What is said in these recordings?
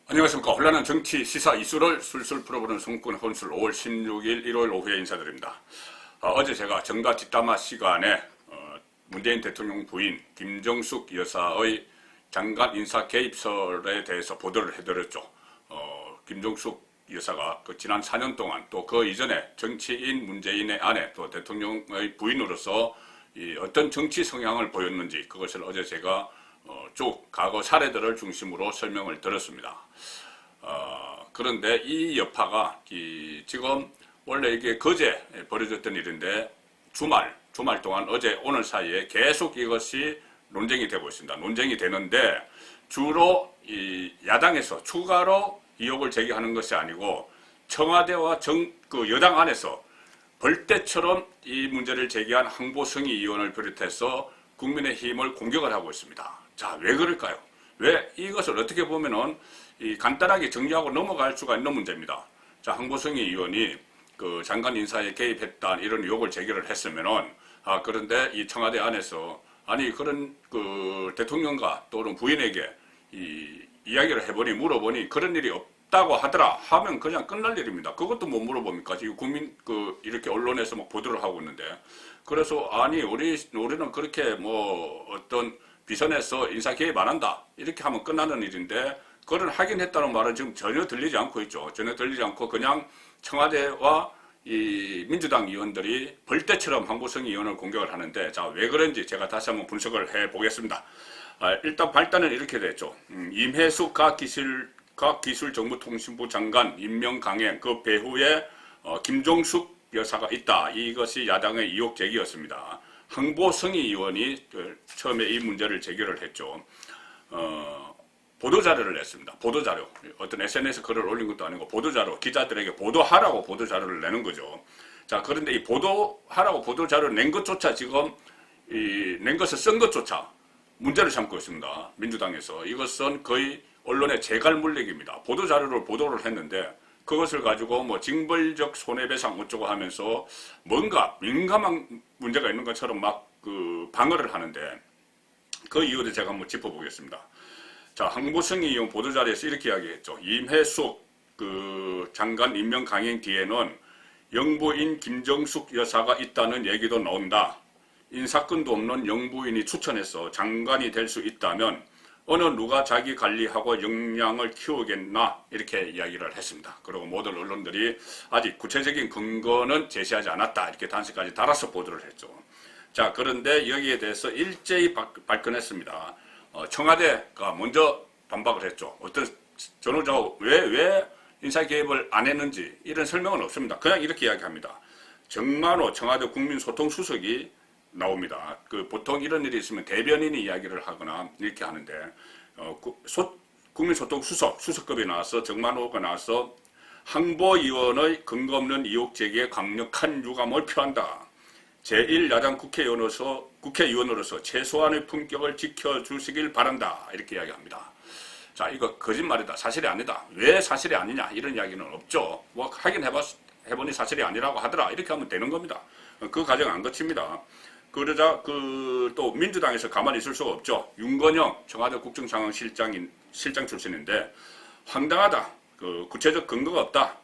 안녕하십니까. 혼란한 정치 시사 이슈를 술술 풀어보는 송꾼 혼술 5월 16일 일요일 오후에 인사드립니다. 어제 제가 정가 뒷담화 시간에 문재인 대통령 부인 김정숙 여사의 장관 인사 개입설에 대해서 보도를 해드렸죠. 김정숙 여사가 지난 4년 동안 또 그 이전에 정치인 문재인의 아내 또 대통령의 부인으로서 어떤 정치 성향을 보였는지 그것을 어제 제가 쭉 과거 사례들을 중심으로 설명을 드렸습니다. 그런데 이 여파가 지금 원래 이게 그제 벌어졌던 일인데 주말 동안 어제 오늘 사이에 계속 이것이 논쟁이 되고 있습니다. 논쟁이 되는데 주로 이 야당에서 추가로 의혹을 제기하는 것이 아니고 청와대와 여당 안에서 벌떼처럼 이 문제를 제기한 황보승희 의원을 비롯해서 국민의힘을 공격을 하고 있습니다. 자, 왜 그럴까요? 왜 이것을 어떻게 보면은 간단하게 정리하고 넘어갈 수가 있는 문제입니다. 자, 황보승희 의원이 그 장관 인사에 개입했다 이런 의혹을 제기를 했으면은 그런데 이 청와대 안에서 아니 그런 그 대통령과 또는 부인에게 이야기를 해보니 물어보니 그런 일이 없다고 하더라 하면 그냥 끝날 일입니다. 그것도 못 물어봅니까? 지금 이렇게 언론에서 막 보도를 하고 있는데 그래서 아니 우리는 그렇게 뭐 어떤 비선에서 인사 개입 안 한다 이렇게 하면 끝나는 일인데 그걸 하긴 했다는 말은 지금 전혀 들리지 않고 있죠. 전혀 들리지 않고 그냥 청와대와 이 민주당 의원들이 벌떼처럼 황보승희 의원을 공격을 하는데 자, 왜 그런지 제가 다시 한번 분석을 해 보겠습니다. 일단 발단은 이렇게 됐죠. 임혜숙 과기술정보통신부 장관 임명 강행 그 배후에 김종숙 여사가 있다. 이것이 야당의 의혹 제기였습니다. 황보승희 의원이 처음에 이 문제를 제기를 했죠. 보도자료를 냈습니다. 보도자료. 어떤 SNS 글을 올린 것도 아니고 보도자료. 기자들에게 보도하라고 보도자료를 내는 거죠. 자, 그런데 이 보도하라고 보도자료를 낸 것조차 지금 낸 것을 쓴 것조차 문제를 삼고 있습니다. 민주당에서. 이것은 거의 언론의 재갈물리기입니다. 보도자료를 보도를 했는데 그것을 가지고 뭐 징벌적 손해배상 어쩌고 하면서 뭔가 민감한 문제가 있는 것처럼 막 그 방어를 하는데 그 이유를 제가 한번 짚어보겠습니다. 자, 황보승희 의원 보도자료에서 이렇게 이야기했죠. 임혜숙 그 장관 임명 강행 뒤에는 영부인 김정숙 여사가 있다는 얘기도 나온다. 인사권도 없는 영부인이 추천해서 장관이 될 수 있다면 어느 누가 자기 관리하고 역량을 키우겠나 이렇게 이야기를 했습니다. 그리고 모든 언론들이 아직 구체적인 근거는 제시하지 않았다 이렇게 단서까지 달아서 보도를 했죠. 자, 그런데 여기에 대해서 일제히 발끈했습니다. 청와대가 먼저 반박을 했죠. 어떤 전후좌우 왜 인사 개입을 안 했는지 이런 설명은 없습니다. 그냥 이렇게 이야기합니다. 정만호 청와대 국민소통수석이 나옵니다. 보통 이런 일이 있으면 대변인이 이야기를 하거나 이렇게 하는데 국민소통수석급이 나와서 정만호가 나와서 황보 의원의 근거 없는 의혹 제기에 강력한 유감을 표한다. 제1야당 국회의원으로서 최소한의 품격을 지켜주시길 바란다. 이렇게 이야기합니다. 자, 이거 거짓말이다. 사실이 아니다. 왜 사실이 아니냐 이런 이야기는 없죠. 뭐 하긴 해보니 사실이 아니라고 하더라. 이렇게 하면 되는 겁니다. 그 과정 안 거칩니다. 그러자 또 민주당에서 가만히 있을 수가 없죠. 윤건영 청와대 국정상황실장 출신인데 황당하다. 구체적 근거가 없다.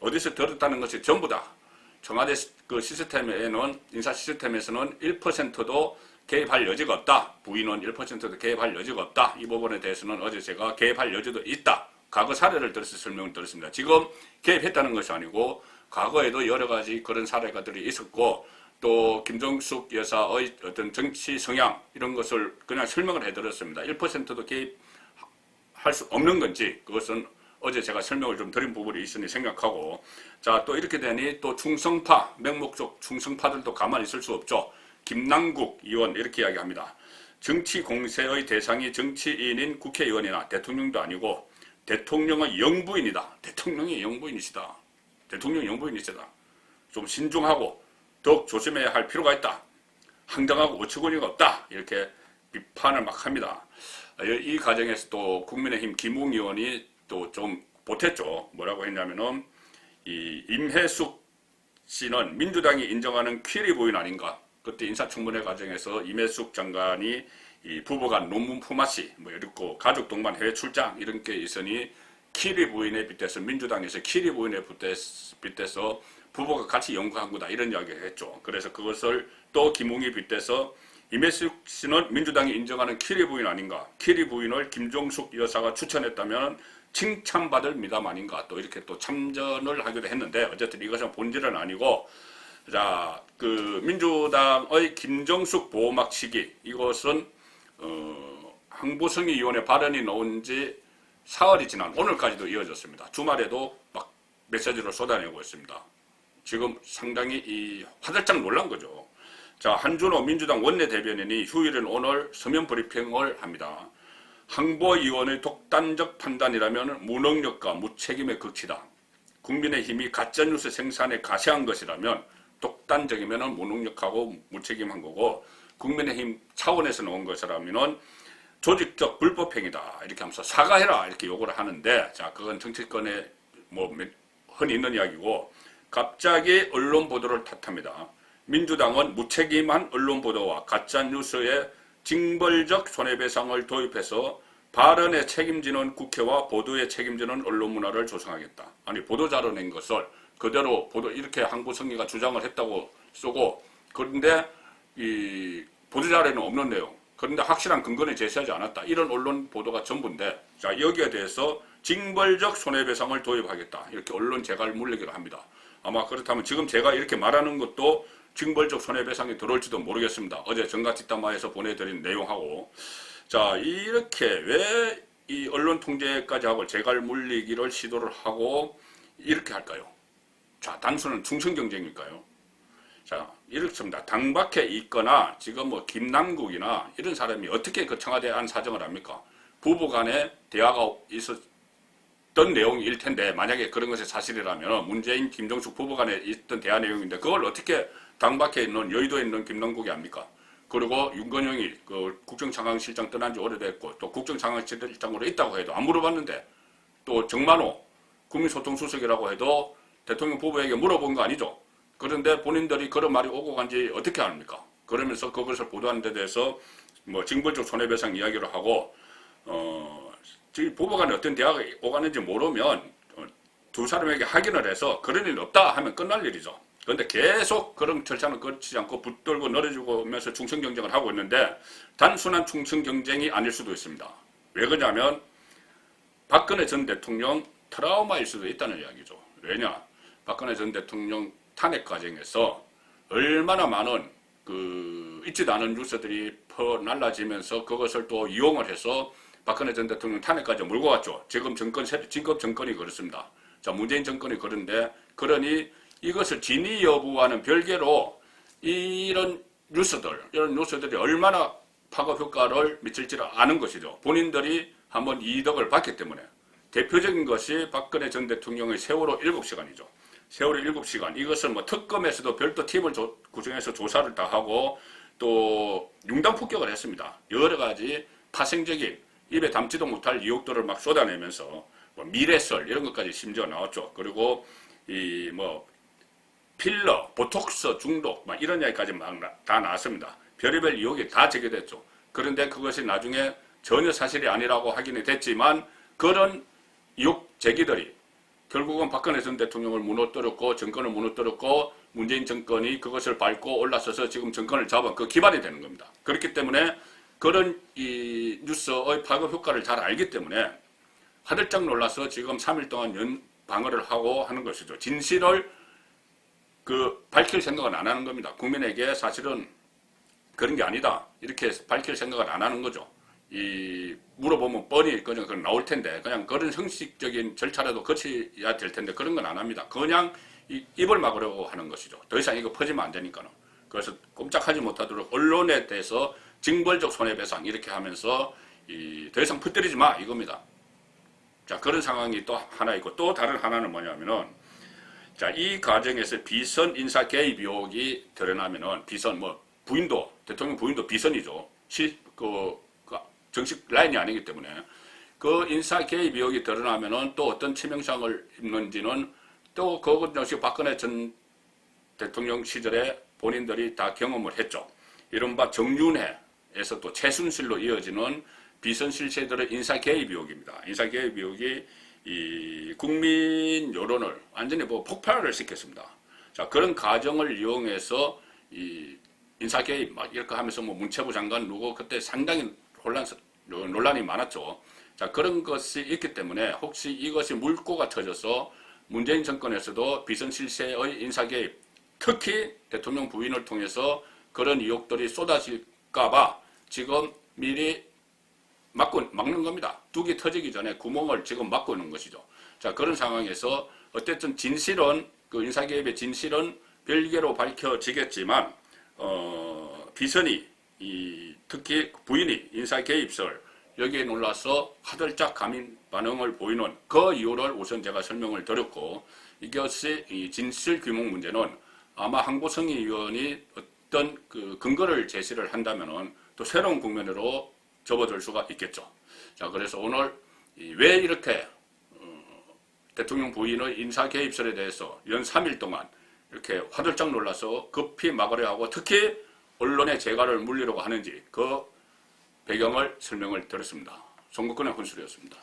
어디서 들었다는 것이 전부다. 청와대 시스템에는 인사 시스템에서는 1%도 개입할 여지가 없다. 부인은 1%도 개입할 여지가 없다. 이 부분에 대해서는 어제 제가 개입할 여지도 있다. 과거 사례를 들어서 설명을 드렸습니다. 지금 개입했다는 것이 아니고 과거에도 여러 가지 그런 사례가들이 있었고 또 김정숙 여사의 어떤 정치 성향 이런 것을 그냥 설명을 해드렸습니다. 1%도 개입할 수 없는 건지 그것은 어제 제가 설명을 좀 드린 부분이 있으니 생각하고 자, 또 이렇게 되니 또 충성파 맹목적 충성파들도 가만히 있을 수 없죠. 김남국 의원 이렇게 이야기합니다. 정치 공세의 대상이 정치인인 국회의원이나 대통령도 아니고 대통령의 영부인이다. 대통령이 영부인이시다. 대통령 영부인이시다. 좀 신중하고 더욱 조심해야 할 필요가 있다. 황당하고 어처구니가 없다. 이렇게 비판을 막 합니다. 이 과정에서 또 국민의힘 김웅 의원이 또 좀 보탰죠. 뭐라고 했냐면은 이 임혜숙 씨는 민주당이 인정하는 퀴리 부인 아닌가. 그때 인사청문회 과정에서 임혜숙 장관이 이 부부간 논문 품앗이 뭐 이렇고 가족 동반 해외 출장 이런 게 있으니 키리 부인에 빗대서 민주당에서 키리 부인에 빗대서 부부가 같이 연구한 거다 이런 이야기를 했죠. 그래서 그것을 또 김웅이 빗대서 이매숙 씨는 민주당이 인정하는 키리 부인 아닌가, 키리 부인을 김종숙 여사가 추천했다면 칭찬받을 미담 아닌가, 또 이렇게 또 참전을 하기도 했는데 어쨌든 이것은 본질은 아니고, 자, 그 민주당의 김정숙 보호막 시기, 이것은 황보승희 의원의 발언이 나온 지 사흘이 지난 오늘까지도 이어졌습니다. 주말에도 막 메시지를 쏟아내고 있습니다. 지금 상당히 화들짝 놀란 거죠. 자, 한준호 민주당 원내대변인이 휴일인 오늘 서면 브리핑을 합니다. 황보 의원의 독단적 판단이라면 무능력과 무책임의 극치다. 국민의힘이 가짜뉴스 생산에 가세한 것이라면 독단적이면 무능력하고 무책임한 거고, 국민의힘 차원에서 나온 것이라면 조직적 불법행위다 이렇게 하면서 사과해라 이렇게 요구를 하는데, 자, 그건 정치권에 뭐 흔히 있는 이야기고, 갑자기 언론 보도를 탓합니다. 민주당은 무책임한 언론 보도와 가짜뉴스에 징벌적 손해배상을 도입해서 발언에 책임지는 국회와 보도에 책임지는 언론 문화를 조성하겠다. 아니, 보도자료 낸 것을 그대로 이렇게 황보승희가 주장을 했다고 쓰고, 그런데 이 보도자료에는 없는 내용, 그런데 확실한 근거는 제시하지 않았다, 이런 언론 보도가 전부인데, 자, 여기에 대해서 징벌적 손해배상을 도입하겠다 이렇게 언론 재갈 물리기로 합니다. 아마 그렇다면 지금 제가 이렇게 말하는 것도 징벌적 손해배상이 들어올지도 모르겠습니다. 어제 정가뒷담화에서 보내드린 내용하고. 자, 이렇게 왜 이 언론 통제까지 하고 재갈 물리기를 시도를 하고 이렇게 할까요? 자, 단순한 충성 경쟁일까요? 자, 이렇습니다. 당 밖에 있거나 지금 뭐 김남국이나 이런 사람이 어떻게 그 청와대 안 사정을 합니까? 부부 간에 대화가 있었던 내용일 텐데, 만약에 그런 것이 사실이라면 문재인, 김정숙 부부 간에 있던 대화 내용인데 그걸 어떻게 당 밖에 있는 여의도에 있는 김남국이 합니까? 그리고 윤건영이 그 국정장관실장 떠난 지 오래됐고 또 국정장관실장으로 있다고 해도 안 물어봤는데, 또 정만호 국민소통수석이라고 해도 대통령 부부에게 물어본 거 아니죠? 그런데 본인들이 그런 말이 오고 간지 어떻게 합니까? 그러면서 그것을 보도하는 데 대해서 뭐 징벌적 손해배상 이야기를 하고, 부부간에 어떤 대화가 오가는지 모르면 두 사람에게 확인을 해서 그런 일 없다 하면 끝날 일이죠. 그런데 계속 그런 절차는 거치지 않고 붙들고 늘어지고 하면서 충성 경쟁을 하고 있는데, 단순한 충성 경쟁이 아닐 수도 있습니다. 왜 그러냐면 박근혜 전 대통령 트라우마일 수도 있다는 이야기죠. 왜냐? 박근혜 전 대통령 탄핵 과정에서 얼마나 많은 있지도 않은 뉴스들이 퍼날라지면서 그것을 또 이용을 해서 박근혜 전 대통령 탄핵까지 몰고 갔죠. 지금 정권이 그렇습니다. 자, 문재인 정권이 그런데, 그러니 이것을 진위 여부와는 별개로 이런 뉴스들이 얼마나 파급 효과를 미칠지 아는 것이죠. 본인들이 한번 이득을 봤기 때문에. 대표적인 것이 박근혜 전 대통령의 세월호 7시간이죠. 세월호 7시간. 이것을 뭐 특검에서도 별도 팀을 구성해서 조사를 다 하고 또 융당 폭격을 했습니다. 여러 가지 파생적인 입에 담지도 못할 의혹들을 막 쏟아내면서 뭐 미래설 이런 것까지 심지어 나왔죠. 그리고 이 뭐 필러, 보톡스 중독 막 이런 이야기까지 막 다 나왔습니다. 별의별 의혹이 다 제기됐죠. 그런데 그것이 나중에 전혀 사실이 아니라고 확인이 됐지만, 그런 의혹 제기들이 결국은 박근혜 전 대통령을 무너뜨렸고 정권을 무너뜨렸고 문재인 정권이 그것을 밟고 올라서서 지금 정권을 잡은 그 기반이 되는 겁니다. 그렇기 때문에 그런 이 뉴스의 파급 효과를 잘 알기 때문에 화들짝 놀라서 지금 3일 동안 방어를 하고 하는 것이죠. 진실을 밝힐 생각은 안 하는 겁니다. 국민에게 사실은 그런 게 아니다 이렇게 밝힐 생각을 안 하는 거죠. 물어보면 뻔히 그냥 나올 텐데, 그냥 그런 형식적인 절차라도 거쳐야 될 텐데 그런 건 안 합니다. 그냥 입을 막으려고 하는 것이죠. 더 이상 이거 퍼지면 안 되니까는. 그래서 꼼짝하지 못하도록 언론에 대해서 징벌적 손해배상 이렇게 하면서 더 이상 퍼뜨리지 마 이겁니다. 자, 그런 상황이 또 하나 있고, 또 다른 하나는 뭐냐면은, 자, 이 과정에서 비선 인사 개입 의혹이 드러나면은, 비선 대통령 부인도 비선이죠. 정식 라인이 아니기 때문에 그 인사 개입 의혹이 드러나면은 또 어떤 치명상을 입는지는 또 그것 역시 박근혜 전 대통령 시절에 본인들이 다 경험을 했죠. 이른바 정윤회에서 또 최순실로 이어지는 비선 실세들의 인사 개입 의혹입니다. 인사 개입 의혹이 이 국민 여론을 완전히 뭐 폭발을 시켰습니다. 자, 그런 과정을 이용해서 이 인사 개입 막 이렇게 하면서 뭐 문체부 장관 누구 그때 상당히 논란이 많았죠. 자, 그런 것이 있기 때문에 혹시 이것이 물꼬가 터져서 문재인 정권에서도 비선 실세의 인사 개입, 특히 대통령 부인을 통해서 그런 의혹들이 쏟아질까봐 지금 미리 막는 겁니다. 뚝이 터지기 전에 구멍을 지금 막고 있는 것이죠. 자, 그런 상황에서 어쨌든 진실은, 그 인사 개입의 진실은 별개로 밝혀지겠지만, 비선이, 특히 부인이 인사 개입설, 여기에 놀라서 화들짝 감인 반응을 보이는 그 이유를 우선 제가 설명을 드렸고, 이것이 이 진실 규명 문제는 아마 황보성의 의원이 어떤 그 근거를 제시를 한다면은 또 새로운 국면으로 접어들 수가 있겠죠. 자, 그래서 오늘 왜 이렇게 대통령 부인의 인사 개입설에 대해서 연 3일 동안 이렇게 화들짝 놀라서 급히 막으려 하고 특히 언론의 재갈을 물리려고 하는지 그 배경을 설명을 드렸습니다. 송국근의 혼술이었습니다.